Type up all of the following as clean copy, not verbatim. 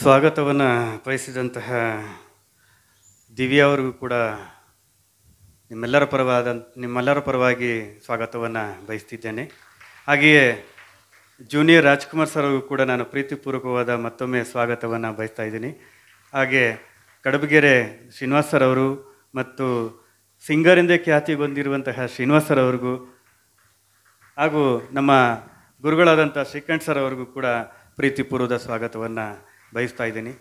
ಸ್ವಾಗತವನ್ನು ಬಯಸಿದಂತಹ ದಿವ್ಯಾ ಅವರಿಗೂ ಕೂಡ ನಿಮ್ಮೆಲ್ಲರ ಪರವಾಗಿ ಸ್ವಾಗತವನ್ನು ಬಯಸ್ತಿದ್ದೇನೆ. ಹಾಗೆಯೇ ಜೂನಿಯರ್ ರಾಜ್ಕುಮಾರ್ ಸರ್ ಅವ್ರಿಗೂ ಕೂಡ ನಾನು ಪ್ರೀತಿಪೂರ್ವಕವಾದ ಮತ್ತೊಮ್ಮೆ ಸ್ವಾಗತವನ್ನು ಬಯಸ್ತಾ ಇದ್ದೀನಿ. ಹಾಗೆ ಕಡಬಗೆರೆ ಶ್ರೀನಿವಾಸ್ ಸರ್ ಅವರು ಮತ್ತು ಸಿಂಗರ್ ಎಂದೇ ಖ್ಯಾತಿ ಹೊಂದಿರುವಂತಹ ಶ್ರೀನಿವಾಸ್ ಸರ್ ಅವ್ರಿಗೂ ಹಾಗೂ ನಮ್ಮ ಗುರುಗಳಾದಂಥ ಶ್ರೀಕಂಠ್ ಸರ್ ಅವ್ರಿಗೂ ಕೂಡ ಪ್ರೀತಿಪೂರ್ವದ ಸ್ವಾಗತವನ್ನು ಬಯಸ್ತಾ ಇದ್ದೀನಿ.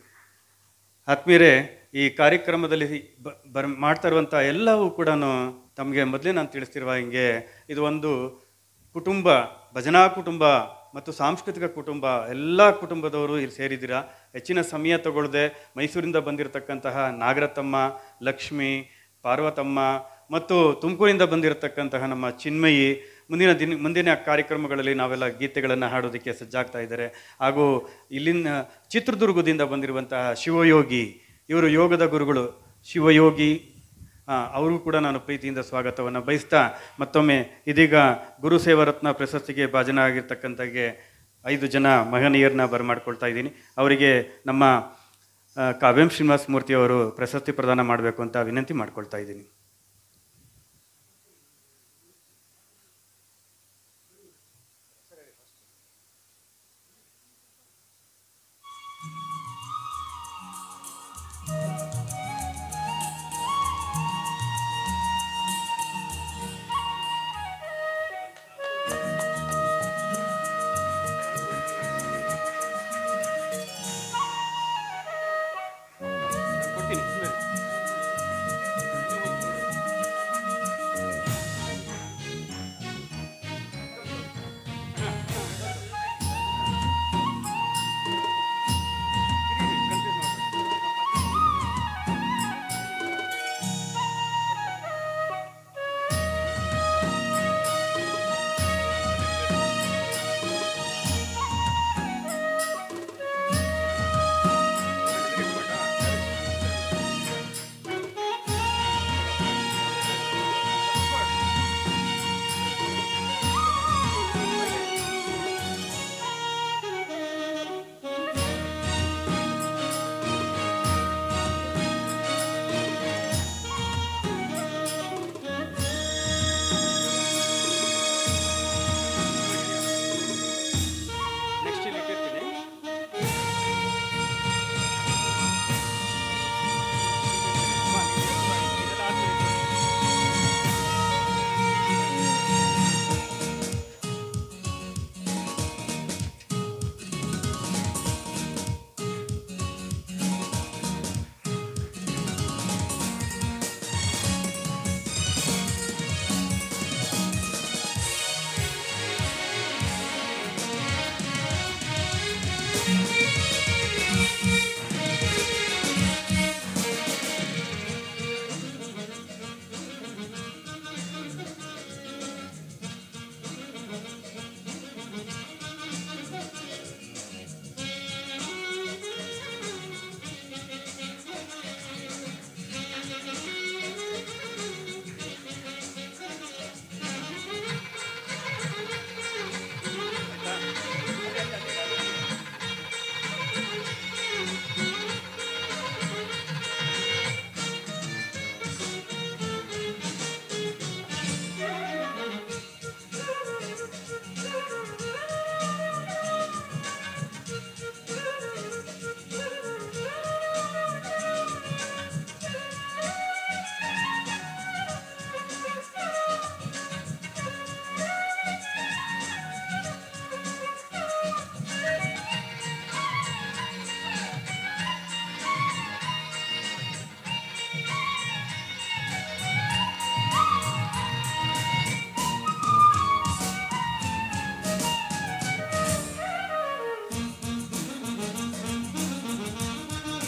ಆತ್ಮೀಯರೇ, ಈ ಕಾರ್ಯಕ್ರಮದಲ್ಲಿ ಮಾಡ್ತಾ ಇರುವಂಥ ಎಲ್ಲವೂ ಕೂಡ ತಮಗೆ ಮೊದಲೇ ನಾನು ತಿಳಿಸ್ತಿರುವ ಹಿಂಗೆ ಇದು ಒಂದು ಕುಟುಂಬ, ಭಜನಾ ಕುಟುಂಬ ಮತ್ತು ಸಾಂಸ್ಕೃತಿಕ ಕುಟುಂಬ. ಎಲ್ಲ ಕುಟುಂಬದವರು ಇಲ್ಲಿ ಸೇರಿದ್ದೀರಾ. ಹೆಚ್ಚಿನ ಸಮಯ ತಗೊಳ್ಳದೆ ಮೈಸೂರಿಂದ ಬಂದಿರತಕ್ಕಂತಹ ನಾಗರತಮ್ಮ, ಲಕ್ಷ್ಮಿ, ಪಾರ್ವತಮ್ಮ ಮತ್ತು ತುಮಕೂರಿಂದ ಬಂದಿರತಕ್ಕಂತಹ ನಮ್ಮ ಚಿನ್ಮಯಿ ಮುಂದಿನ ಕಾರ್ಯಕ್ರಮಗಳಲ್ಲಿ ನಾವೆಲ್ಲ ಗೀತೆಗಳನ್ನು ಹಾಡೋದಕ್ಕೆ ಸಜ್ಜಾಗ್ತಾ ಇದ್ದಾರೆ. ಹಾಗೂ ಇಲ್ಲಿನ ಚಿತ್ರದುರ್ಗದಿಂದ ಬಂದಿರುವಂತಹ ಶಿವಯೋಗಿ, ಇವರು ಯೋಗದ ಗುರುಗಳು ಶಿವಯೋಗಿ, ಅವ್ರಿಗೂ ಕೂಡ ನಾನು ಪ್ರೀತಿಯಿಂದ ಸ್ವಾಗತವನ್ನು ಬಯಸ್ತಾ ಮತ್ತೊಮ್ಮೆ ಇದೀಗ ಗುರು ಸೇವಾರತ್ನ ಪ್ರಶಸ್ತಿಗೆ ಭಾಜನರಾಗಿರ್ತಕ್ಕಂಥಗೆ 5 ಜನ ಮಹನೀಯರನ್ನ ಬರಮಾಡ್ಕೊಳ್ತಾ ಇದ್ದೀನಿ. ಅವರಿಗೆ ನಮ್ಮ ಕಾವ್ಯಂ ಶ್ರೀನಿವಾಸ ಮೂರ್ತಿಯವರು ಪ್ರಶಸ್ತಿ ಪ್ರದಾನ ಮಾಡಬೇಕು ಅಂತ ವಿನಂತಿ ಮಾಡ್ಕೊಳ್ತಾ ಇದ್ದೀನಿ.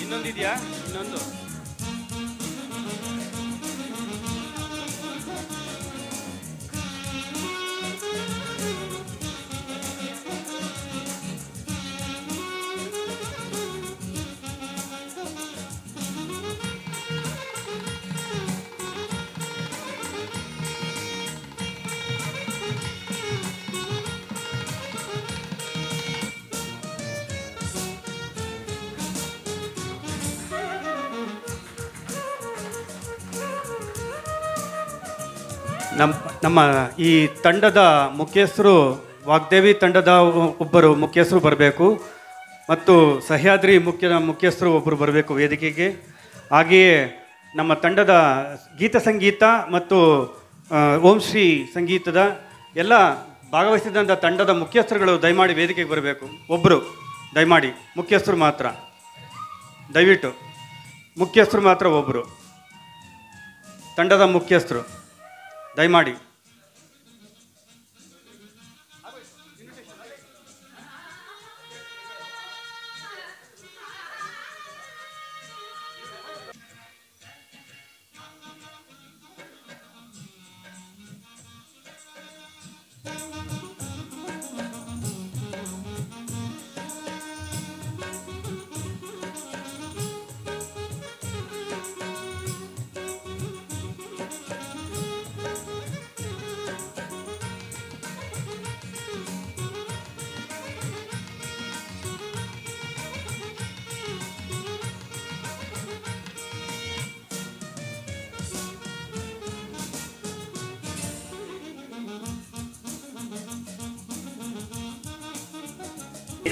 ಇನ್ನೊಂದಿದೆಯಾ? ಇನ್ನೊಂದು ನಮ್ಮ ನಮ್ಮ ಈ ತಂಡದ ಮುಖ್ಯಸ್ಥರು ವಾಗ್ದೇವಿ ತಂಡದ ಒಬ್ಬರು ಮುಖ್ಯಸ್ಥರು ಬರಬೇಕು ಮತ್ತು ಸಹ್ಯಾದ್ರಿ ಮುಖ್ಯಸ್ಥರು ಒಬ್ಬರು ಬರಬೇಕು ವೇದಿಕೆಗೆ. ಹಾಗೆಯೇ ನಮ್ಮ ತಂಡದ ಗೀತ ಸಂಗೀತ ಮತ್ತು ಓಂ ಶ್ರೀ ಸಂಗೀತದ ಎಲ್ಲ ಭಾಗವಹಿಸಿದಂಥ ತಂಡದ ಮುಖ್ಯಸ್ಥರುಗಳು ದಯಮಾಡಿ ವೇದಿಕೆಗೆ ಬರಬೇಕು. ಒಬ್ಬರು ದಯಮಾಡಿ ಮುಖ್ಯಸ್ಥರು ಮಾತ್ರ, ದಯವಿಟ್ಟು ಮುಖ್ಯಸ್ಥರು ಮಾತ್ರ, ಒಬ್ಬರು ತಂಡದ ಮುಖ್ಯಸ್ಥರು ದಯಮಾಡಿ.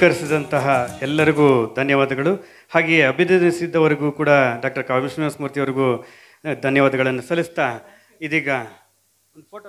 ಸ್ವೀಕರಿಸಿದಂತಹ ಎಲ್ಲರಿಗೂ ಧನ್ಯವಾದಗಳು. ಹಾಗೆಯೇ ಅಭಿನಂದಿಸಿದ್ದವರಿಗೂ ಕೂಡ ಡಾಕ್ಟರ್ ಕಾವ್ಯ ಶ್ರೀನಿವಾಸ ಮೂರ್ತಿಯವರಿಗೂ ಧನ್ಯವಾದಗಳನ್ನು ಸಲ್ಲಿಸ್ತಾ ಇದೀಗ ಒಂದು ಫೋಟೋ